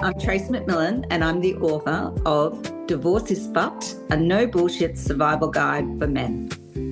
I'm Tracey McMillan, and I'm the author of Divorce is Fucked, a no bullshit survival guide for men.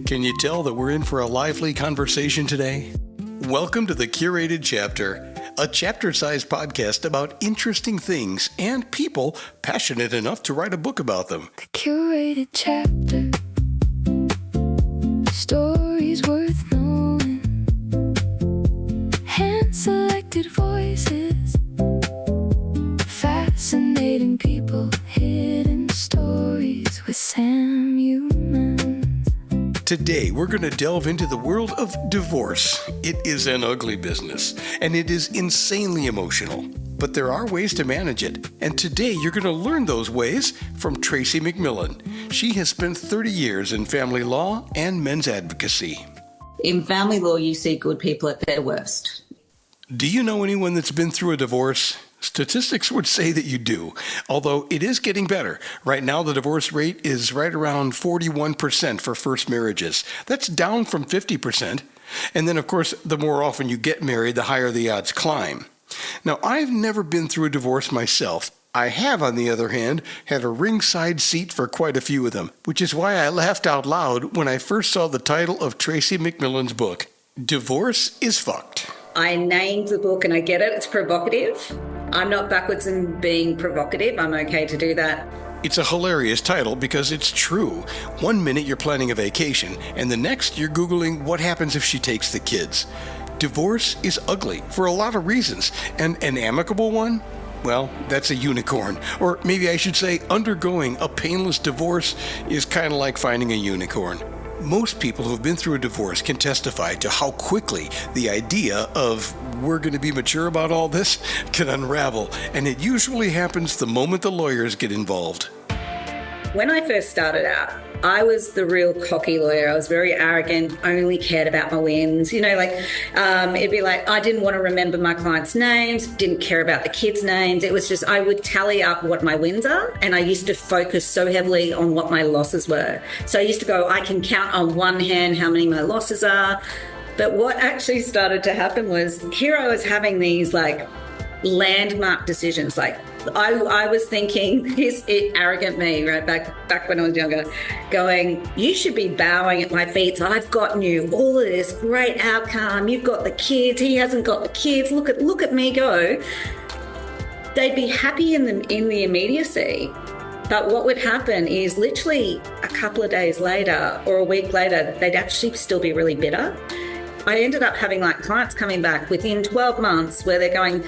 Can you tell that we're in for a lively conversation today? Welcome to the Curated Chapter, a chapter-sized podcast about interesting things and people passionate enough to write a book about them. The Curated Chapter, stories worth knowing, hand-selected voices, fascinating people, hidden stories with Sam Humans. Today, we're going to delve into the world of divorce. It is an ugly business, and it is insanely emotional. But there are ways to manage it, and today you're going to learn those ways from Tracey McMillan. She has spent 30 years in family law and men's advocacy. In family law, you see good people at their worst. Do you know anyone that's been through a divorce? Statistics would say that you do, although it is getting better. Right now, the divorce rate is right around 41% for first marriages. That's down from 50%. And then, of course, the more often you get married, the higher the odds climb. Now, I've never been through a divorce myself. I have, on the other hand, had a ringside seat for quite a few of them, which is why I laughed out loud when I first saw the title of Tracey McMillan's book, Divorce is Fucked. I named the book, and I get it, it's provocative. I'm not backwards in being provocative. I'm okay to do that. It's a hilarious title because it's true. One minute you're planning a vacation, and the next you're Googling what happens if she takes the kids. Divorce is ugly for a lot of reasons, and an amicable one? Well, that's a unicorn. Or maybe I should say undergoing a painless divorce is kind of like finding a unicorn. Most people who have been through a divorce can testify to how quickly the idea of we're going to be mature about all this can unravel, and it usually happens the moment the lawyers get involved. When I first started out, I was the real cocky lawyer. I was very arrogant, only cared about my wins. It'd be like, I didn't want to remember my clients' names, didn't care about the kids' names. It was just, I would tally up what my wins are, and I used to focus so heavily on what my losses were. So I used to go, I can count on one hand how many my losses are. But what actually started to happen was, here I was having these landmark decisions. I was thinking, this arrogant me, right, back when I was younger, going, you should be bowing at my feet. So I've gotten you all of this great outcome. You've got the kids. He hasn't got the kids. Look at me go. They'd be happy in the immediacy. But what would happen is literally a couple of days later or a week later, they'd actually still be really bitter. I ended up having clients coming back within 12 months where they're going,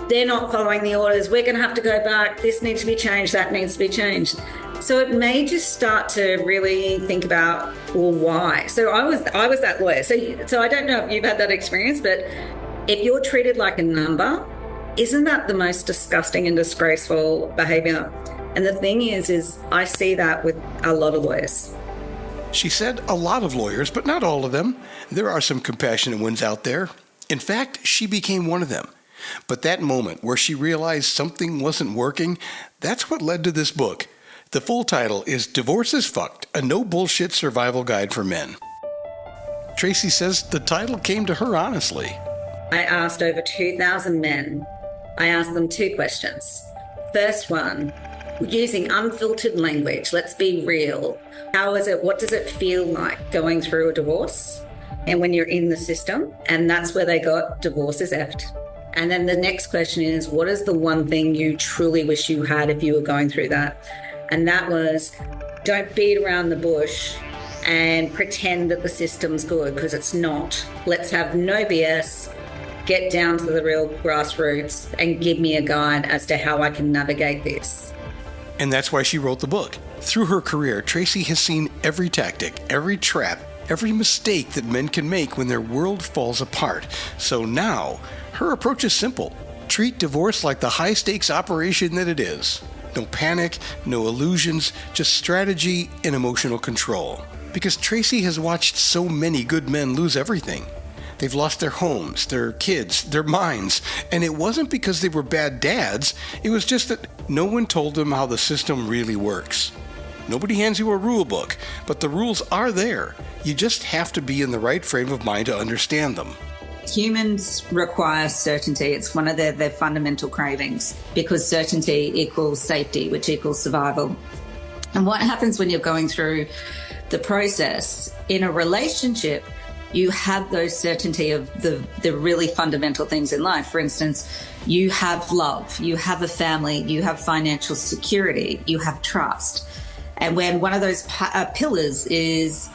they're not following the orders, we're going to have to go back, this needs to be changed, that needs to be changed. So it made you start to really think about, well, why? So I was that lawyer. So I don't know if you've had that experience, but if you're treated like a number, isn't that the most disgusting and disgraceful behavior? And the thing is I see that with a lot of lawyers. She said a lot of lawyers, but not all of them. There are some compassionate ones out there. In fact, she became one of them. But that moment where she realized something wasn't working, that's what led to this book. The full title is Divorce is Fucked, a no bullshit survival guide for men. Tracey says the title came to her honestly. I asked over 2,000 men. I asked them two questions. First one, using unfiltered language, let's be real. How is it? What does it feel like going through a divorce? And when you're in the system, and that's where they got divorce is effed. And then the next question is, what is the one thing you truly wish you had if you were going through that? And that was, don't beat around the bush and pretend that the system's good, because it's not. Let's have no BS, get down to the real grassroots and give me a guide as to how I can navigate this. And that's why she wrote the book. Through her career, Tracey has seen every tactic, every trap, every mistake that men can make when their world falls apart. So now, her approach is simple. Treat divorce like the high-stakes operation that it is. No panic, no illusions, just strategy and emotional control. Because Tracey has watched so many good men lose everything. They've lost their homes, their kids, their minds. And it wasn't because they were bad dads. It was just that no one told them how the system really works. Nobody hands you a rule book, but the rules are there. You just have to be in the right frame of mind to understand them. Humans require certainty. It's one of their fundamental cravings, because certainty equals safety, which equals survival. And what happens when you're going through the process in a relationship, you have those certainty of the really fundamental things in life. For instance, you have love, you have a family, you have financial security, you have trust. And when one of those pillars is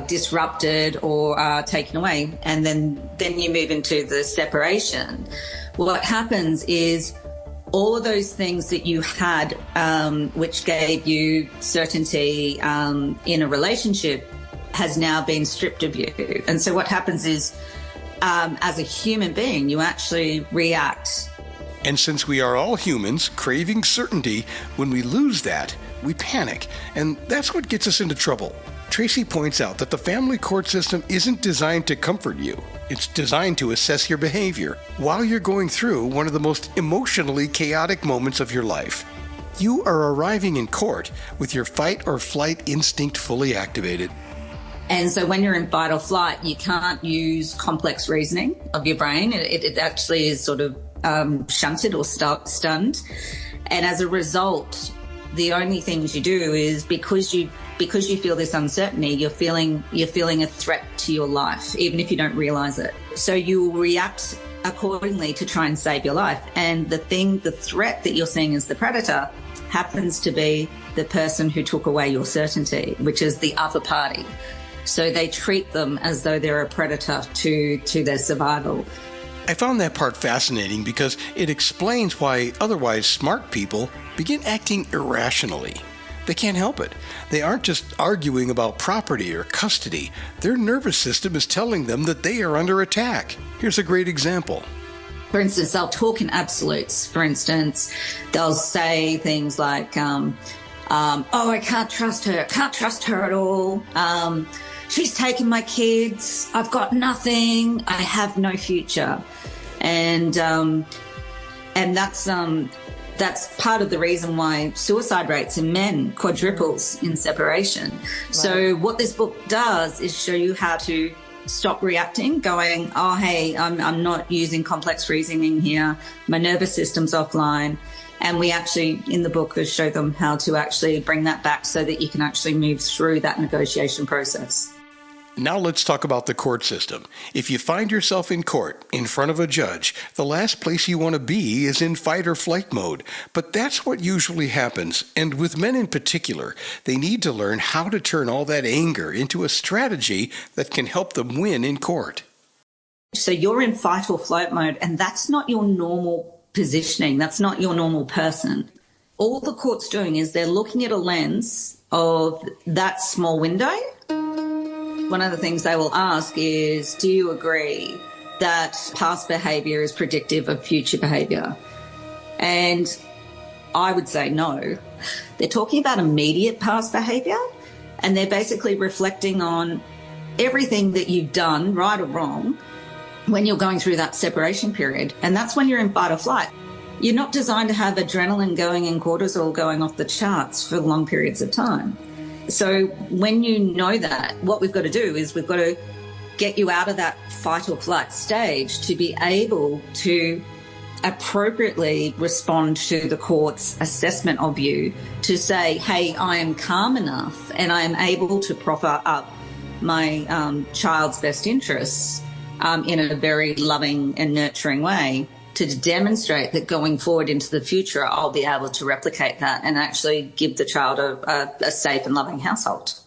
disrupted or taken away, and then you move into the separation, what happens is all of those things that you had, which gave you certainty in a relationship, has now been stripped of you. And so what happens is, as a human being, you actually react. And since we are all humans craving certainty, when we lose that, we panic. And that's what gets us into trouble. Tracey points out that the family court system isn't designed to comfort you. It's designed to assess your behavior while you're going through one of the most emotionally chaotic moments of your life. You are arriving in court with your fight or flight instinct fully activated. And so when you're in fight or flight, you can't use complex reasoning of your brain. It actually is sort of shunted or stunned. And as a result, the only things you do is, because you feel this uncertainty, you're feeling a threat to your life, even if you don't realize it. So you will react accordingly to try and save your life. And the threat that you're seeing as the predator happens to be the person who took away your certainty, which is the other party. So they treat them as though they're a predator to their survival. I found that part fascinating because it explains why otherwise smart people begin acting irrationally. They can't help it. They aren't just arguing about property or custody. Their nervous system is telling them that they are under attack. Here's a great example. For instance, they'll talk in absolutes. For instance, they'll say things like, oh, I can't trust her at all. She's taken my kids. I've got nothing. I have no future. And that's part of the reason why suicide rates in men quadruples in separation. Right. So what this book does is show you how to stop reacting, going, oh, hey, I'm not using complex reasoning here. My nervous system's offline. And we actually, in the book, show them how to actually bring that back so that you can actually move through that negotiation process. Now let's talk about the court system. If you find yourself in court, in front of a judge, the last place you want to be is in fight or flight mode. But that's what usually happens. And with men in particular, they need to learn how to turn all that anger into a strategy that can help them win in court. So you're in fight or flight mode, and that's not your normal positioning. That's not your normal person. All the court's doing is they're looking at a lens of that small window. One of the things they will ask is, do you agree that past behaviour is predictive of future behaviour? And I would say no. They're talking about immediate past behaviour, and they're basically reflecting on everything that you've done, right or wrong, when you're going through that separation period. And that's when you're in fight or flight. You're not designed to have adrenaline going and cortisol going off the charts for long periods of time. So when you know that, what we've got to do is we've got to get you out of that fight or flight stage to be able to appropriately respond to the court's assessment of you, to say, hey, I am calm enough and I am able to proffer up my child's best interests in a very loving and nurturing way, to demonstrate that going forward into the future, I'll be able to replicate that and actually give the child a safe and loving household.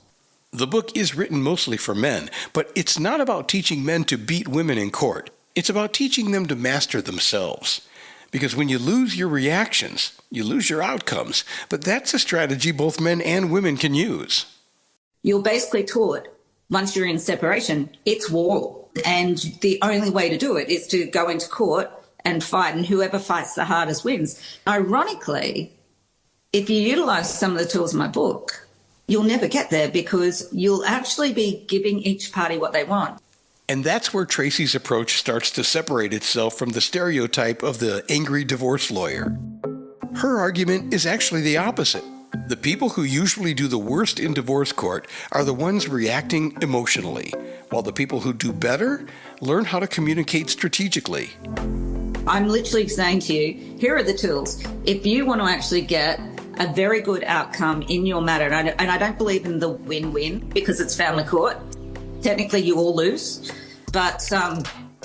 The book is written mostly for men, but it's not about teaching men to beat women in court. It's about teaching them to master themselves. Because when you lose your reactions, you lose your outcomes. But that's a strategy both men and women can use. You're basically taught, once you're in separation, it's war. And the only way to do it is to go into court and fight, and whoever fights the hardest wins. Ironically, if you utilise some of the tools in my book, you'll never get there, because you'll actually be giving each party what they want. And that's where Tracey's approach starts to separate itself from the stereotype of the angry divorce lawyer. Her argument is actually the opposite. The people who usually do the worst in divorce court are the ones reacting emotionally, while the people who do better learn how to communicate strategically. I'm literally saying to you, here are the tools. If you want to actually get a very good outcome in your matter, and I don't believe in the win-win because it's family court, technically you all lose, but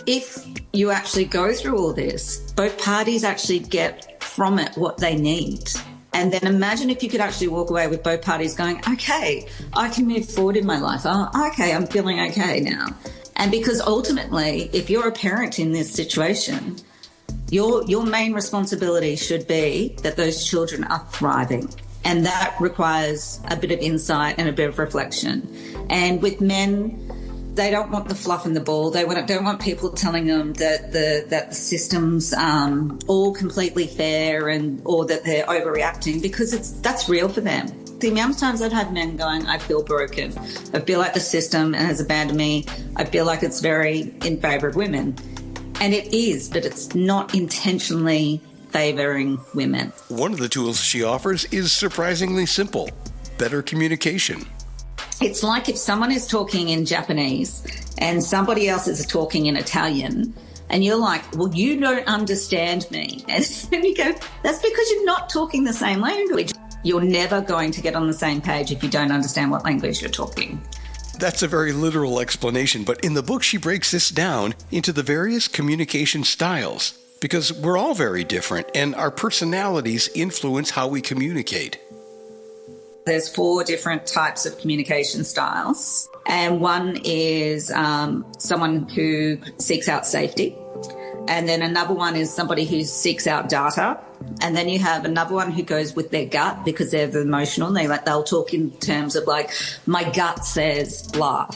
if you actually go through all this, both parties actually get from it what they need. And then imagine if you could actually walk away with both parties going, okay, I can move forward in my life. Oh, okay, I'm feeling okay now. And because ultimately, if you're a parent in this situation, your main responsibility should be that those children are thriving. And that requires a bit of insight and a bit of reflection. And with men, they don't want the fluff and the ball. They don't want people telling them that the system's all completely fair or that they're overreacting, because that's real for them. The amount of times I've had men going, I feel broken. I feel like the system has abandoned me. I feel like it's very in favour of women. And it is, but it's not intentionally favouring women. One of the tools she offers is surprisingly simple: better communication. It's like if someone is talking in Japanese and somebody else is talking in Italian, and you're like, well, you don't understand me. And then you go, that's because you're not talking the same language. You're never going to get on the same page if you don't understand what language you're talking. That's a very literal explanation, but in the book she breaks this down into the various communication styles, because we're all very different and our personalities influence how we communicate. There's 4 different types of communication styles, and one is someone who seeks out safety, and then another one is somebody who seeks out data, and then you have another one who goes with their gut because they're emotional. They'll talk in terms of like, my gut says blah,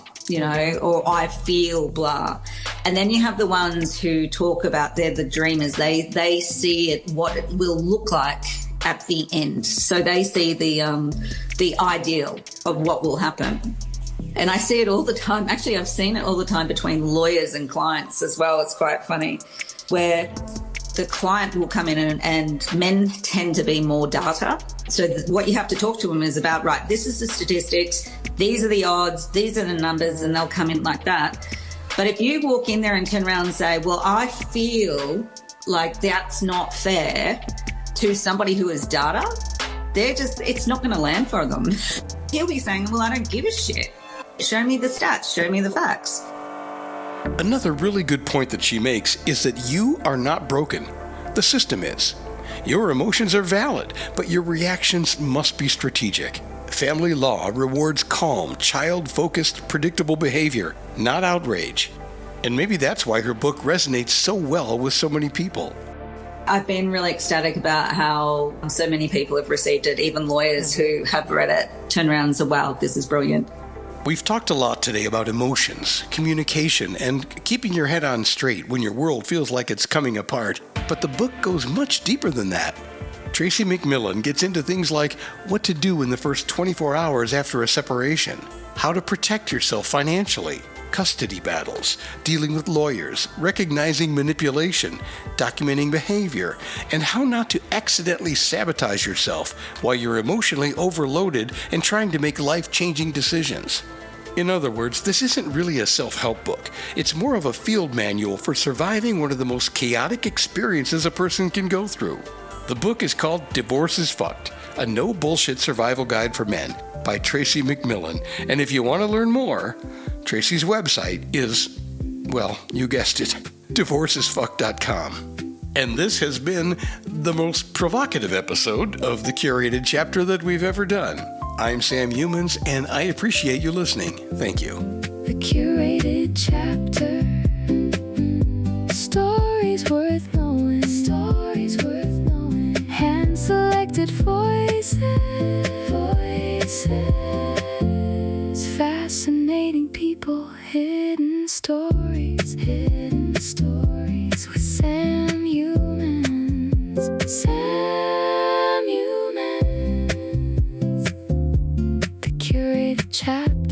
or I feel blah. And then you have the ones who talk about they're the dreamers. They see it, what it will look like at the end. So they see the ideal of what will happen. And I see it all the time. Actually, I've seen it all the time between lawyers and clients as well. It's quite funny, where the client will come in and men tend to be more data. So what you have to talk to them is about, right, this is the statistics, these are the odds, these are the numbers, and they'll come in like that. But if you walk in there and turn around and say, well, I feel like that's not fair, to somebody who is data, it's not going to land for them. He'll be saying, well, I don't give a shit. Show me the stats, show me the facts. Another really good point that she makes is that you are not broken. The system is. Your emotions are valid, but your reactions must be strategic. Family law rewards calm, child-focused, predictable behavior, not outrage. And maybe that's why her book resonates so well with so many people. I've been really ecstatic about how so many people have received it. Even lawyers who have read it turn around and say, wow, this is brilliant. We've talked a lot today about emotions, communication, and keeping your head on straight when your world feels like it's coming apart. But the book goes much deeper than that. Tracey McMillan gets into things like what to do in the first 24 hours after a separation, how to protect yourself financially, custody battles, dealing with lawyers, recognizing manipulation, documenting behavior, and how not to accidentally sabotage yourself while you're emotionally overloaded and trying to make life-changing decisions. In other words, this isn't really a self-help book. It's more of a field manual for surviving one of the most chaotic experiences a person can go through. The book is called Divorce is Fucked, a no-bullshit survival guide for men by Tracey McMillan. And if you want to learn more, Tracey's website is, well, you guessed it, divorceisfucked.com. And this has been the most provocative episode of the Curated Chapter that we've ever done. I'm Sam Humans, and I appreciate you listening. Thank you. The Curated Chapter. Stories worth knowing. Stories worth knowing. Hand-selected voices. Fascinating people, hidden stories with Sam Humans. Sam Humans. The Curated Chapter.